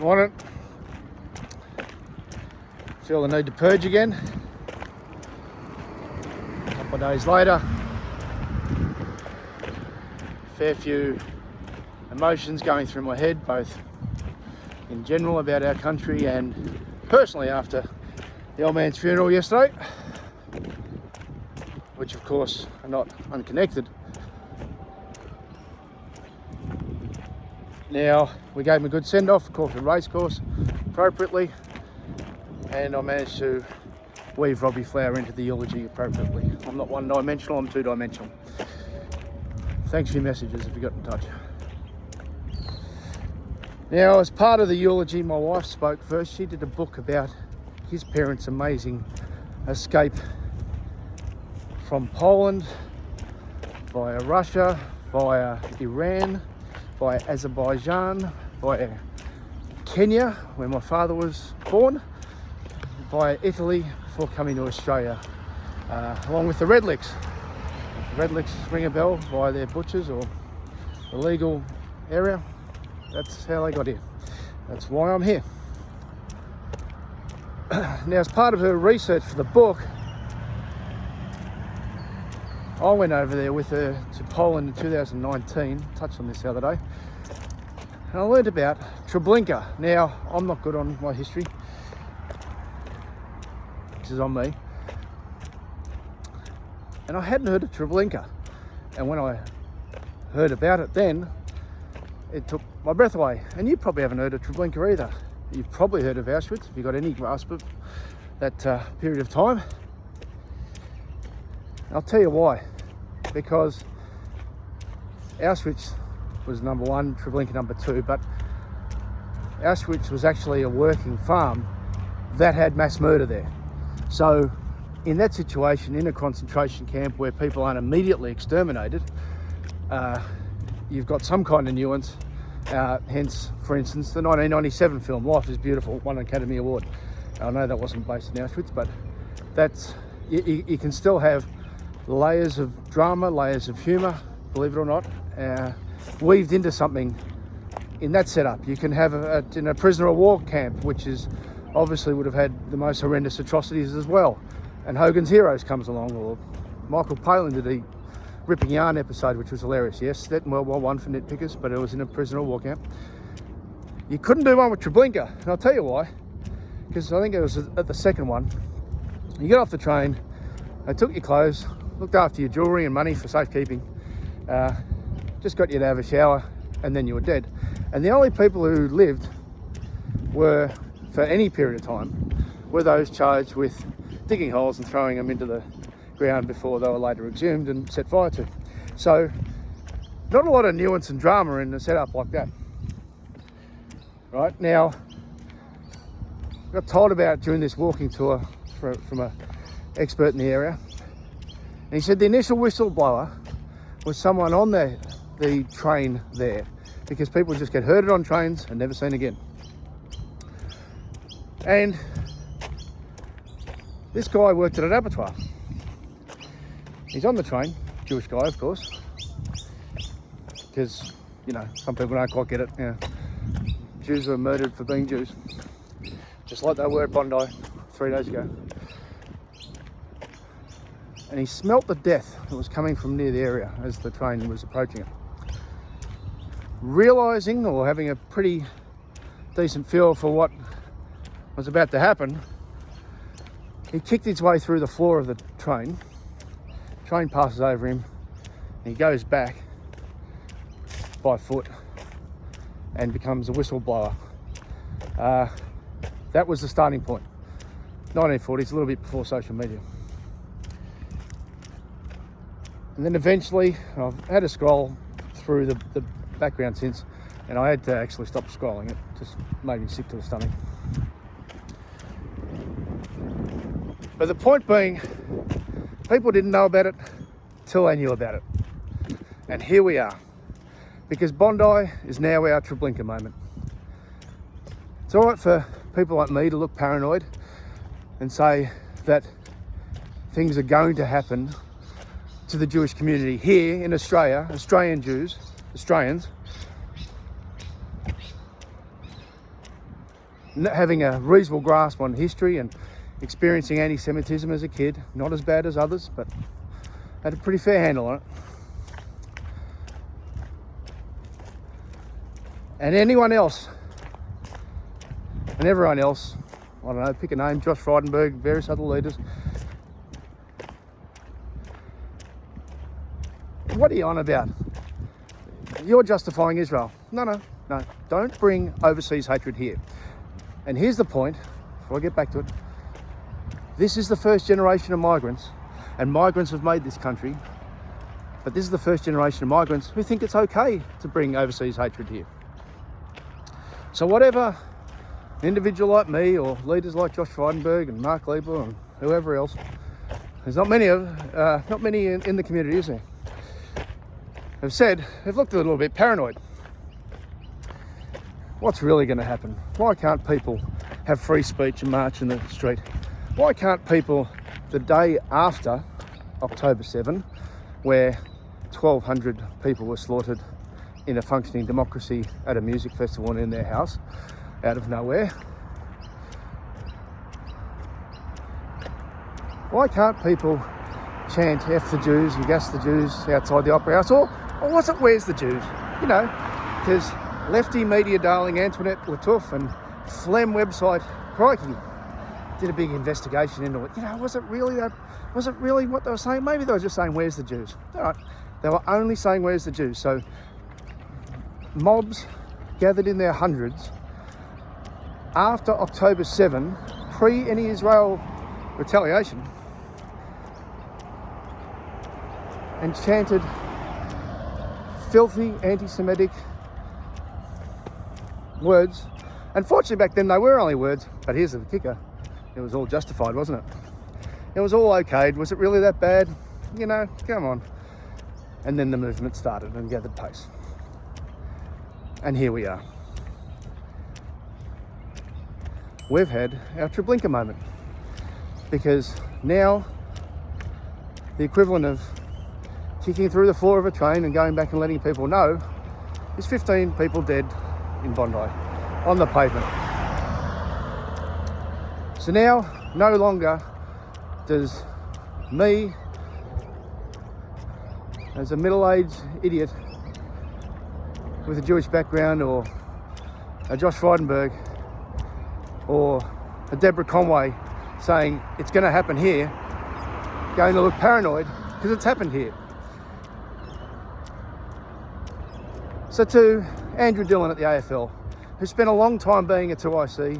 Morning. Feel the need to purge again. A couple of days later. Fair few emotions going through my head, both in general about our country and personally after the old man's funeral yesterday, which of course are not unconnected. Now, we gave him a good send-off, of course, the racecourse appropriately, and I managed to weave Robbie Flower into the eulogy appropriately. I'm not one-dimensional, I'm two-dimensional. Thanks for your messages if you got in touch. Now, as part of the eulogy, my wife spoke first. She did a book about his parents' amazing escape from Poland, via Russia, via Iran, via Azerbaijan, via Kenya, where my father was born, via Italy before coming to Australia, along with the Redlicks. If the Redlicks ring a bell via their butchers or the legal area, that's how they got here. That's why I'm here. Now, as part of her research for the book, I went over there with her to Poland in 2019, touched on this the other day, and I learned about Treblinka. Now, I'm not good on my history, which is on me, and I hadn't heard of Treblinka, and when I heard about it then, it took my breath away. And you probably haven't heard of Treblinka either. You've probably heard of Auschwitz, if you've got any grasp of that period of time. I'll tell you why. Because Auschwitz was number one, Treblinka number two, but Auschwitz was actually a working farm that had mass murder there. So in that situation, in a concentration camp where people aren't immediately exterminated, you've got some kind of nuance. Hence, for instance, the 1997 film Life is Beautiful won an Academy Award. I know that wasn't based in Auschwitz, but that's you can still have layers of drama, layers of humour, believe it or not, weaved into something in that setup. You can have in a prisoner of war camp, which is obviously would have had the most horrendous atrocities as well. And Hogan's Heroes comes along, or Michael Palin did a Ripping Yarn episode, which was hilarious. Yes, set in World War I for nitpickers, but it was in a prisoner of war camp. You couldn't do one with Treblinka, and I'll tell you why. Because I think it was at the second one. You get off the train, they took your clothes, looked after your jewellery and money for safekeeping, just got you to have a shower, and then you were dead. And the only people who lived were, for any period of time, were those charged with digging holes and throwing them into the ground before they were later exhumed and set fire to. So, not a lot of nuance and drama in a setup like that. Right, now, I got told about during this walking tour from an expert in the area, and he said the initial whistleblower was someone on the train there, because people just get herded on trains and never seen again. And this guy worked at an abattoir. He's on the train, Jewish guy, of course, because, you know, some people don't quite get it. You know, Jews were murdered for being Jews, just like they were at Bondi 3 days ago. And he smelt the death that was coming from near the area as the train was approaching it. Realising, or having a pretty decent feel for what was about to happen, he kicked his way through the floor of the train. Train passes over him, and he goes back by foot and becomes a whistleblower. That was the starting point. 1940s, a little bit before social media. And then eventually, I've had to scroll through the background since, and I had to actually stop scrolling. It just made me sick to the stomach. But the point being, people didn't know about it till they knew about it. And here we are. Because Bondi is now our Treblinka moment. It's all right for people like me to look paranoid and say that things are going to happen to the Jewish community here in Australia, Australian Jews, Australians. having a reasonable grasp on history and experiencing anti-Semitism as a kid, not as bad as others, but had a pretty fair handle on it. And anyone else, and everyone else, I don't know, pick a name, Josh Frydenberg, various other leaders. What are you on about? You're justifying Israel. No, don't bring overseas hatred here. And here's the point, before I get back to it. This is the first generation of migrants, and migrants have made this country, but this is the first generation of migrants who think it's okay to bring overseas hatred here. So whatever an individual like me or leaders like Josh Frydenberg and Mark Liebler and whoever else, there's not many in the community, is there, have said, have looked a little bit paranoid. What's really going to happen? Why can't people have free speech and march in the street? Why can't people, the day after October 7, where 1,200 people were slaughtered in a functioning democracy at a music festival and in their house, out of nowhere, why can't people chant F the Jews and gas the Jews outside the Opera House? Or was it where's the Jews? You know, because lefty media darling Antoinette Lattouf and Phlegm website, crikey, did a big investigation into it. You know, was it really what they were saying? Maybe they were just saying, where's the Jews? All right, they were only saying, where's the Jews? So mobs gathered in their hundreds after October 7, pre any Israel retaliation, and chanted filthy anti-Semitic words. Unfortunately, back then they were only words, but here's the kicker. It was all justified, wasn't it? It was all okayed. Was it really that bad? You know, come on. And then the movement started and gathered pace. And here we are. We've had our Treblinka moment. Because now the equivalent of kicking through the floor of a train and going back and letting people know is 15 people dead in Bondi on the pavement. So now, no longer does me, as a middle-aged idiot with a Jewish background, or a Josh Frydenberg, or a Deborah Conway saying it's going to happen here, going to look paranoid because it's happened here. So to Andrew Dillon at the AFL, who spent a long time being a 2IC,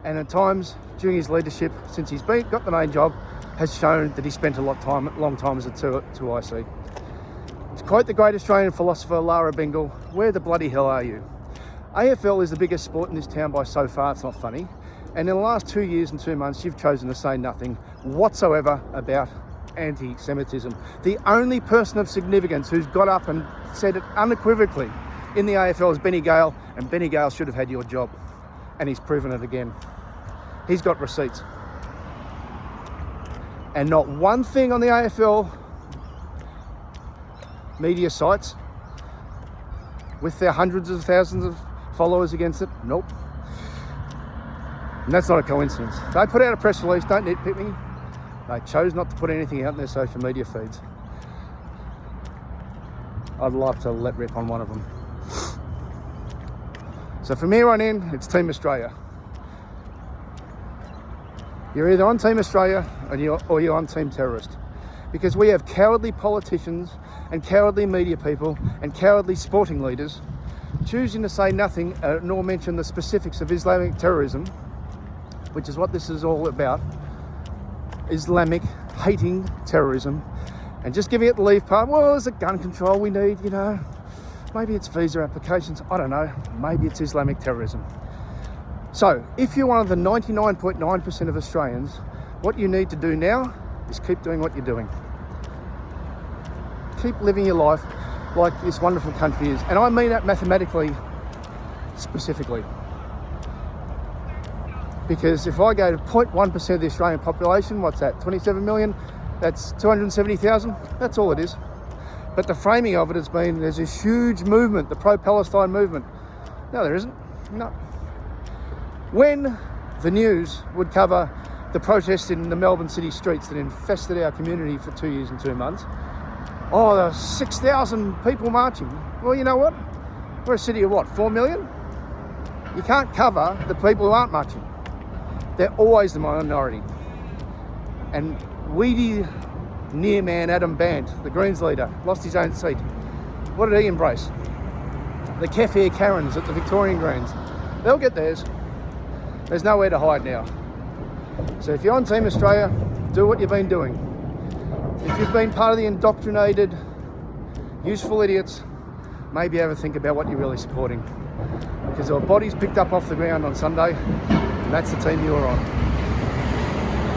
and at times during his leadership, since he's got the main job, has shown that he spent a long time as a 2IC. To quote the great Australian philosopher Lara Bingle, where the bloody hell are you? AFL is the biggest sport in this town by so far, it's not funny. And in the last 2 years and 2 months, you've chosen to say nothing whatsoever about anti-Semitism. The only person of significance who's got up and said it unequivocally in the AFL is Benny Gale, and Benny Gale should have had your job. And he's proven it again. He's got receipts. And not one thing on the AFL media sites with their hundreds of thousands of followers against it. Nope. And that's not a coincidence. They put out a press release, don't nitpick me. They chose not to put anything out in their social media feeds. I'd love to let rip on one of them. So from here on in, it's Team Australia. You're either on Team Australia or you're on Team Terrorist. Because we have cowardly politicians and cowardly media people and cowardly sporting leaders choosing to say nothing nor mention the specifics of Islamic terrorism, which is what this is all about. Islamic hating terrorism, and just giving it the leave part. Well, is it gun control we need, you know? Maybe it's visa applications, I don't know. Maybe it's Islamic terrorism. So, if you're one of the 99.9% of Australians, what you need to do now is keep doing what you're doing. Keep living your life like this wonderful country is. And I mean that mathematically, specifically. Because if I go to 0.1% of the Australian population, what's that, 27 million? That's 270,000, that's all it is. But the framing of it has been, there's this huge movement, the pro-Palestine movement. No, there isn't, no. When the news would cover the protests in the Melbourne city streets that infested our community for 2 years and 2 months, oh, there were 6,000 people marching. Well, you know what? We're a city of what, 4 million? You can't cover the people who aren't marching. They're always the minority. And weedy near man Adam Band, the Greens leader, lost his own seat. What did he embrace? The Kefir Karens at the Victorian Greens. They'll get theirs. There's nowhere to hide now. So if you're on Team Australia, do what you've been doing. If you've been part of the indoctrinated, useful idiots, maybe have a think about what you're really supporting. Because there were bodies picked up off the ground on Sunday, and that's the team you're on.